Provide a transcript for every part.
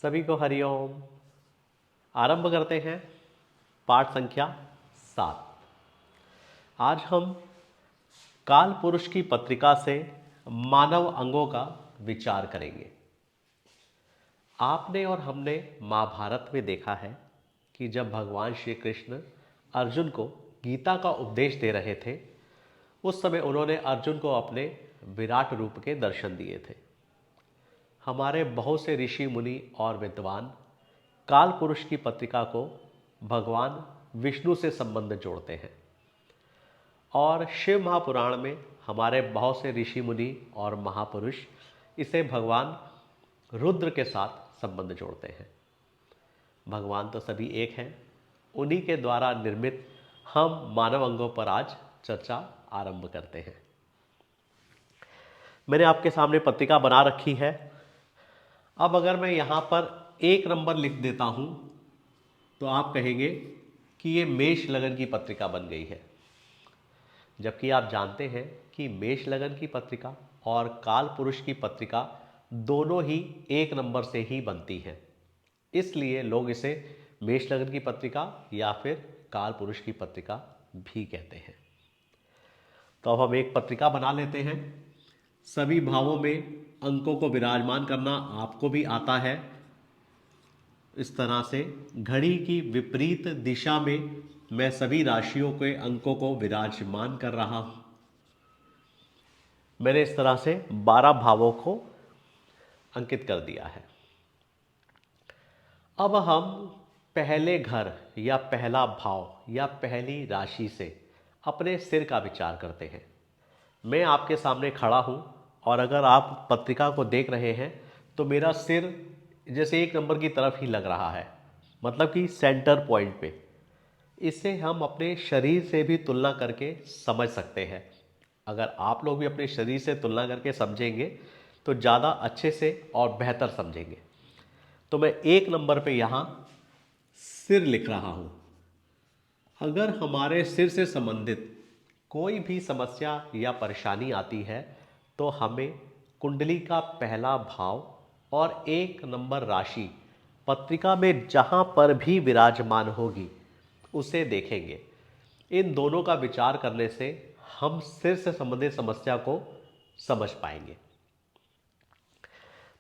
सभी को हरिओम। आरंभ करते हैं पाठ संख्या 7। आज हम काल पुरुष की पत्रिका से मानव अंगों का विचार करेंगे। आपने और हमने महाभारत में देखा है कि जब भगवान श्री कृष्ण अर्जुन को गीता का उपदेश दे रहे थे, उस समय उन्होंने अर्जुन को अपने विराट रूप के दर्शन दिए थे। हमारे बहुत से ऋषि मुनि और विद्वान काल पुरुष की पत्रिका को भगवान विष्णु से संबंध जोड़ते हैं और शिव महापुराण में हमारे बहुत से ऋषि मुनि और महापुरुष इसे भगवान रुद्र के साथ संबंध जोड़ते हैं। भगवान तो सभी एक हैं, उन्हीं के द्वारा निर्मित हम मानव अंगों पर आज चर्चा आरंभ करते हैं। मैंने आपके सामने पत्रिका बना रखी है। अब अगर मैं यहाँ पर 1 नंबर लिख देता हूँ तो आप कहेंगे कि ये मेष लगन की पत्रिका बन गई है, जबकि आप जानते हैं कि मेष लगन की पत्रिका और काल पुरुष की पत्रिका दोनों ही 1 नंबर से ही बनती हैं। इसलिए लोग इसे मेष लगन की पत्रिका या फिर काल पुरुष की पत्रिका भी कहते हैं। तो अब हम एक पत्रिका बना लेते हैं। सभी भावों में अंकों को विराजमान करना आपको भी आता है। इस तरह से घड़ी की विपरीत दिशा में मैं सभी राशियों के अंकों को विराजमान कर रहा हूं। मैंने इस तरह से 12 भावों को अंकित कर दिया है। अब हम पहले घर या पहला भाव या पहली राशि से अपने सिर का विचार करते हैं। मैं आपके सामने खड़ा हूं और अगर आप पत्रिका को देख रहे हैं तो मेरा सिर जैसे 1 नंबर की तरफ ही लग रहा है, मतलब कि सेंटर पॉइंट पे। इसे हम अपने शरीर से भी तुलना करके समझ सकते हैं। अगर आप लोग भी अपने शरीर से तुलना करके समझेंगे तो ज़्यादा अच्छे से और बेहतर समझेंगे। तो मैं 1 नंबर पे यहाँ सिर लिख रहा हूँ। अगर हमारे सिर से संबंधित कोई भी समस्या या परेशानी आती है तो हमें कुंडली का पहला भाव और 1 नंबर राशि पत्रिका में जहां पर भी विराजमान होगी उसे देखेंगे। इन दोनों का विचार करने से हम सिर से संबंधित समस्या को समझ पाएंगे।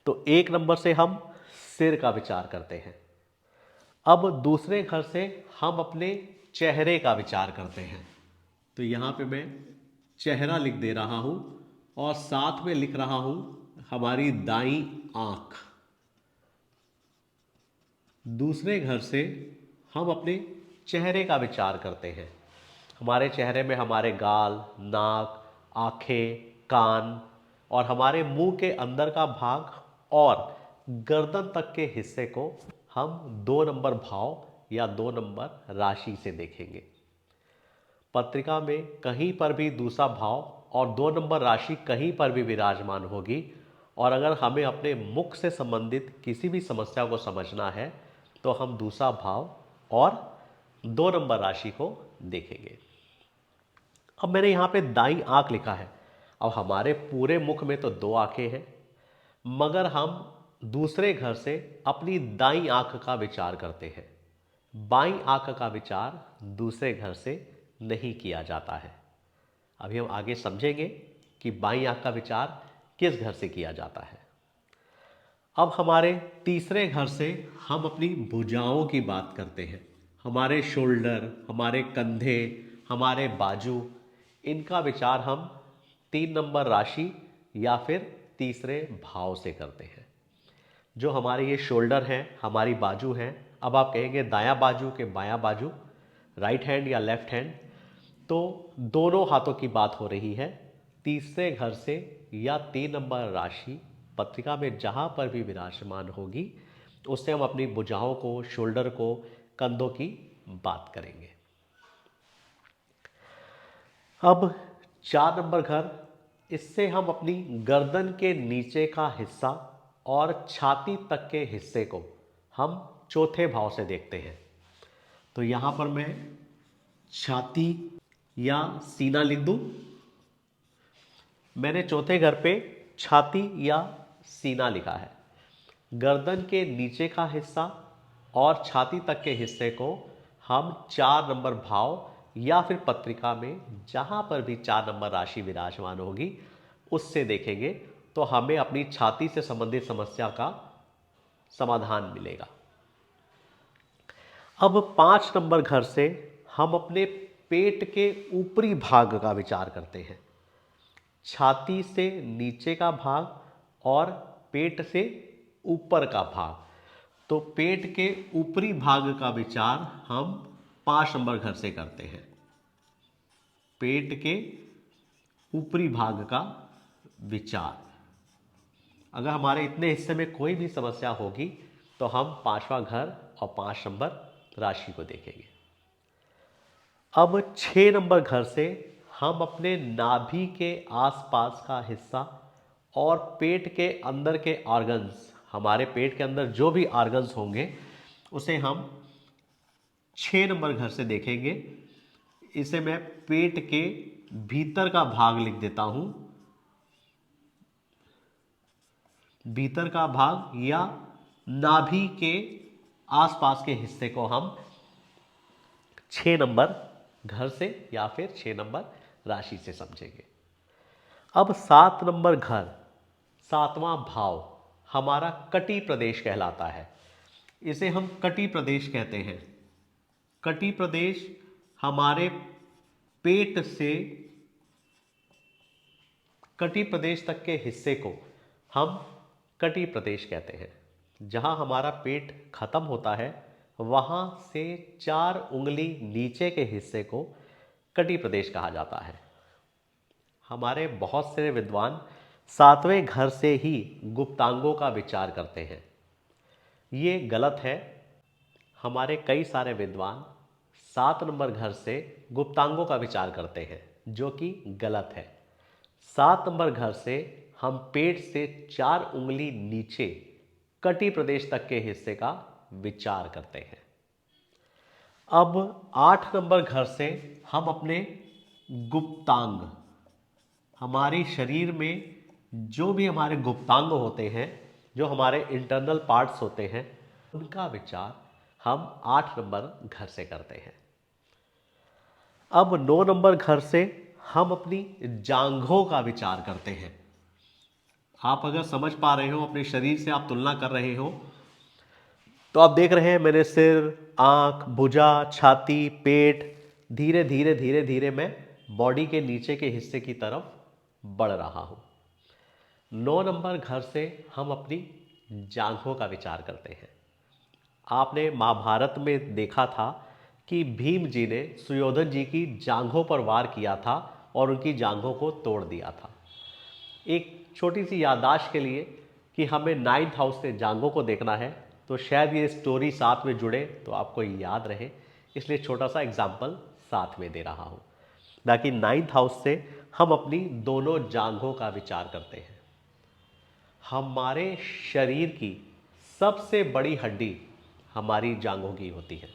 तो 1 नंबर से हम सिर का विचार करते हैं। अब दूसरे घर से हम अपने चेहरे का विचार करते हैं। तो यहां पे मैं चेहरा लिख दे रहा हूं और साथ में लिख रहा हूं हमारी दाईं आंख। दूसरे घर से हम अपने चेहरे का विचार करते हैं। हमारे चेहरे में हमारे गाल, नाक, आंखें, कान और हमारे मुंह के अंदर का भाग और गर्दन तक के हिस्से को हम 2 नंबर भाव या 2 नंबर राशि से देखेंगे। पत्रिका में कहीं पर भी दूसरा भाव और 2 नंबर राशि कहीं पर भी विराजमान होगी और अगर हमें अपने मुख से संबंधित किसी भी समस्या को समझना है तो हम दूसरा भाव और 2 नंबर राशि को देखेंगे। अब मैंने यहाँ पे दाईं आंख लिखा है। अब हमारे पूरे मुख में तो 2 आंखें हैं, मगर हम दूसरे घर से अपनी दाईं आंख का विचार करते हैं। बाईं आंख का विचार दूसरे घर से नहीं किया जाता है। अभी हम आगे समझेंगे कि बाईं आंख का विचार किस घर से किया जाता है। अब हमारे तीसरे घर से हम अपनी भुजाओं की बात करते हैं। हमारे शोल्डर, हमारे कंधे, हमारे बाजू, इनका विचार हम 3 नंबर राशि या फिर तीसरे भाव से करते हैं। जो हमारे ये शोल्डर हैं, हमारी बाजू हैं, अब आप कहेंगे दायां बाजू के बायां बाजू, राइट हैंड या लेफ्ट हैंड, तो दोनों हाथों की बात हो रही है। तीसरे घर से या 3 नंबर राशि पत्रिका में जहां पर भी विराजमान होगी उससे हम अपनी भुजाओं को, शोल्डर को, कंधों की बात करेंगे। अब 4 नंबर घर, इससे हम अपनी गर्दन के नीचे का हिस्सा और छाती तक के हिस्से को हम चौथे भाव से देखते हैं। तो यहां पर मैं छाती या सीना लिख दूं। मैंने चौथे घर पे छाती या सीना लिखा है। गर्दन के नीचे का हिस्सा और छाती तक के हिस्से को हम 4 नंबर भाव या फिर पत्रिका में जहां पर भी 4 नंबर राशि विराजमान होगी उससे देखेंगे तो हमें अपनी छाती से संबंधित समस्या का समाधान मिलेगा। अब 5 नंबर घर से हम अपने पेट के ऊपरी भाग का विचार करते हैं। छाती से नीचे का भाग और पेट से ऊपर का भाग। तो पेट के ऊपरी भाग का विचार हम 5 नंबर घर से करते हैं। पेट के ऊपरी भाग का विचार, अगर हमारे इतने हिस्से में कोई भी समस्या होगी तो हम 5वां घर और 5 नंबर राशि को देखेंगे। अब 6 नंबर घर से हम अपने नाभि के आसपास का हिस्सा और पेट के अंदर के ऑर्गन्स, हमारे पेट के अंदर जो भी ऑर्गन्स होंगे उसे हम 6 नंबर घर से देखेंगे। इसे मैं पेट के भीतर का भाग लिख देता हूं। भीतर का भाग या नाभि के आसपास के हिस्से को हम 6 नंबर घर से या फिर 6 नंबर राशि से समझेंगे। अब 7 नंबर घर, 7वां भाव हमारा कटी प्रदेश कहलाता है। इसे हम कटी प्रदेश कहते हैं। कटी प्रदेश हमारे पेट से कटी प्रदेश तक के हिस्से को हम कटी प्रदेश कहते हैं। जहां हमारा पेट खत्म होता है वहां से 4 उंगली नीचे के हिस्से को कटी प्रदेश कहा जाता है। हमारे बहुत से विद्वान 7वें घर से ही गुप्तांगों का विचार करते हैं। ये गलत है। हमारे कई सारे विद्वान 7 नंबर घर से गुप्तांगों का विचार करते हैं, जो कि गलत है। 7 नंबर घर से हम पेट से 4 उंगली नीचे कटी प्रदेश तक के हिस्से का विचार करते हैं। अब 8 नंबर घर से हम अपने गुप्तांग, हमारे शरीर में जो भी हमारे गुप्तांग होते हैं, जो हमारे इंटरनल पार्ट्स होते हैं, उनका विचार हम 8 नंबर घर से करते हैं। अब 9 नंबर घर से हम अपनी जांघों का विचार करते हैं। आप अगर समझ पा रहे हो, अपने शरीर से आप तुलना कर रहे हो, तो आप देख रहे हैं मेरे सिर, आंख, भुजा, छाती, पेट, धीरे धीरे धीरे धीरे मैं बॉडी के नीचे के हिस्से की तरफ बढ़ रहा हूं। 9 नंबर घर से हम अपनी जांघों का विचार करते हैं। आपने महाभारत में देखा था कि भीम जी ने सुयोधन जी की जांघों पर वार किया था और उनकी जांघों को तोड़ दिया था। एक छोटी सी याददाश्त के लिए कि हमें 9th हाउस से जांघों को देखना है, तो शायद ये स्टोरी साथ में जुड़े तो आपको याद रहे, इसलिए छोटा सा एग्जाम्पल साथ में दे रहा हूँ। ताकि 9th हाउस से हम अपनी दोनों जांघों का विचार करते हैं। हमारे शरीर की सबसे बड़ी हड्डी हमारी जांघों की होती है।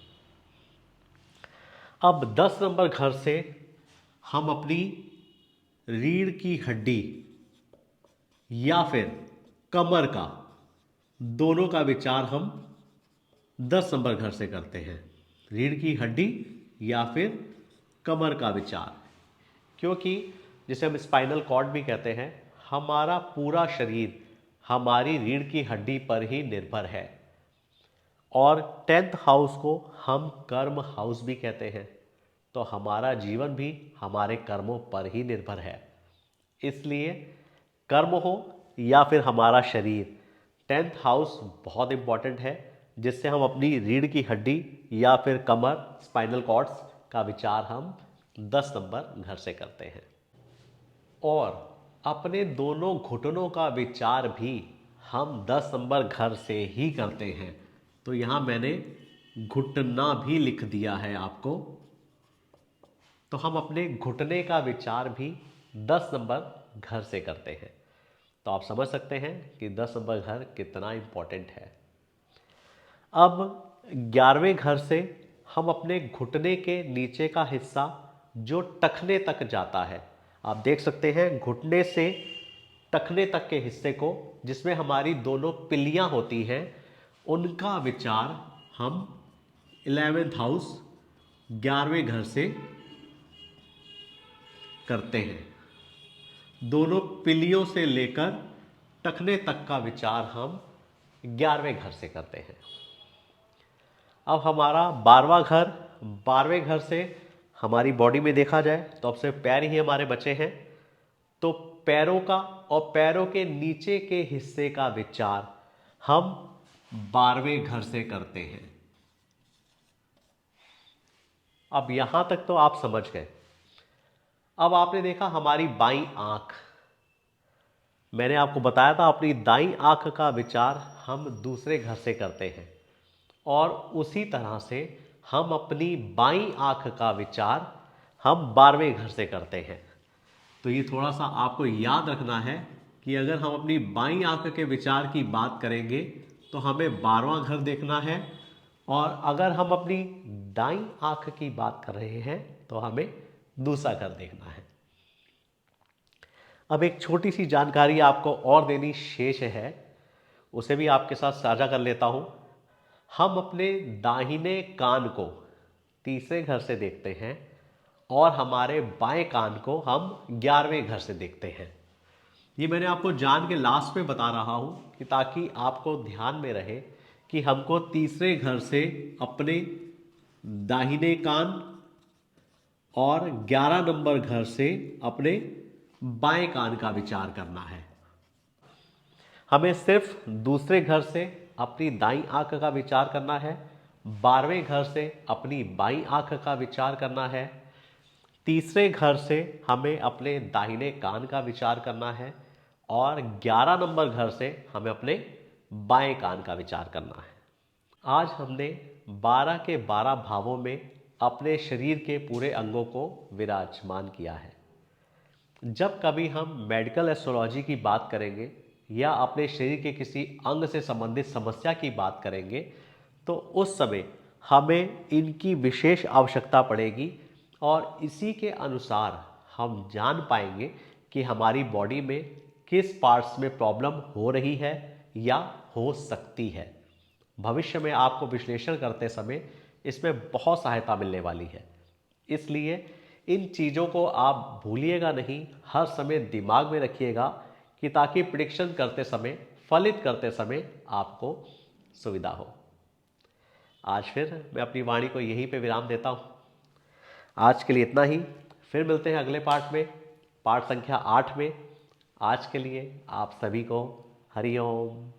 अब 10 नंबर घर से हम अपनी रीढ़ की हड्डी या फिर कमर का, दोनों का विचार हम 10 नंबर घर से करते हैं। रीढ़ की हड्डी या फिर कमर का विचार, क्योंकि जिसे हम स्पाइनल कॉर्ड भी कहते हैं, हमारा पूरा शरीर हमारी रीढ़ की हड्डी पर ही निर्भर है। और 10th हाउस को हम कर्म हाउस भी कहते हैं, तो हमारा जीवन भी हमारे कर्मों पर ही निर्भर है। इसलिए कर्म हो या फिर हमारा शरीर, 10th हाउस बहुत इंपॉर्टेंट है, जिससे हम अपनी रीढ़ की हड्डी या फिर कमर, स्पाइनल कॉर्ड्स का विचार हम 10 नंबर घर से करते हैं। और अपने दोनों घुटनों का विचार भी हम 10 नंबर घर से ही करते हैं। तो यहाँ मैंने घुटना भी लिख दिया है आपको। तो हम अपने घुटने का विचार भी 10 नंबर घर से करते हैं। तो आप समझ सकते हैं कि 10 नंबर घर कितना इंपॉर्टेंट है। अब 11वें घर से हम अपने घुटने के नीचे का हिस्सा जो टखने तक जाता है, आप देख सकते हैं घुटने से टखने तक के हिस्से को, जिसमें हमारी दोनों पिल्लियां होती हैं, उनका विचार हम 11th हाउस 11वें घर से करते हैं। दोनों पिल्लियों से लेकर टखने तक का विचार हम 11वें घर से करते हैं। अब हमारा 12वां घर, 12वें घर से हमारी बॉडी में देखा जाए तो अब सिर्फ पैर ही हमारे बचे हैं, तो पैरों का और पैरों के नीचे के हिस्से का विचार हम 12वें घर से करते हैं। अब यहां तक तो आप समझ गए। अब आपने देखा हमारी बाईं आंख, मैंने आपको बताया था अपनी दाईं आंख का विचार हम दूसरे घर से करते हैं, और उसी तरह से हम अपनी बाईं आंख का विचार हम 12वें घर से करते हैं। तो ये थोड़ा सा आपको याद रखना है कि अगर हम अपनी बाईं आंख के विचार की बात करेंगे तो हमें 12वां घर देखना है, और अगर हम अपनी दाईं आंख की बात कर रहे हैं तो हमें दूसरा घर देखना है। अब एक छोटी सी जानकारी आपको और देनी शेष है, उसे भी आपके साथ साझा कर लेता हूं। हम अपने दाहिने कान को तीसरे घर से देखते हैं, और हमारे बाएं कान को हम 11वें घर से देखते हैं। ये मैंने आपको जान के लास्ट में बता रहा हूं कि ताकि आपको ध्यान में रहे कि हमको तीसरे घर से अपने दाहिने कान और 11 नंबर घर से अपने बाएं कान का विचार करना है। हमें सिर्फ दूसरे घर से अपनी दाईं आंख का विचार करना है, 12वें घर से अपनी बाईं आंख का विचार करना है, तीसरे घर से हमें अपने दाहिने कान का विचार करना है, और 11 नंबर घर से हमें अपने बाएं कान का विचार करना है। आज हमने 12 के 12 भावों में अपने शरीर के पूरे अंगों को विराजमान किया है। जब कभी हम मेडिकल एस्ट्रोलॉजी की बात करेंगे या अपने शरीर के किसी अंग से संबंधित समस्या की बात करेंगे तो उस समय हमें इनकी विशेष आवश्यकता पड़ेगी, और इसी के अनुसार हम जान पाएंगे कि हमारी बॉडी में किस पार्ट्स में प्रॉब्लम हो रही है या हो सकती है। भविष्य में आपको विश्लेषण करते समय इसमें बहुत सहायता मिलने वाली है, इसलिए इन चीज़ों को आप भूलिएगा नहीं, हर समय दिमाग में रखिएगा कि ताकि प्रिडिक्शन करते समय, फलित करते समय आपको सुविधा हो। आज फिर मैं अपनी वाणी को यहीं पे विराम देता हूँ। आज के लिए इतना ही, फिर मिलते हैं अगले पार्ट में, पार्ट संख्या 8 में। आज के लिए आप सभी को हरि ओम।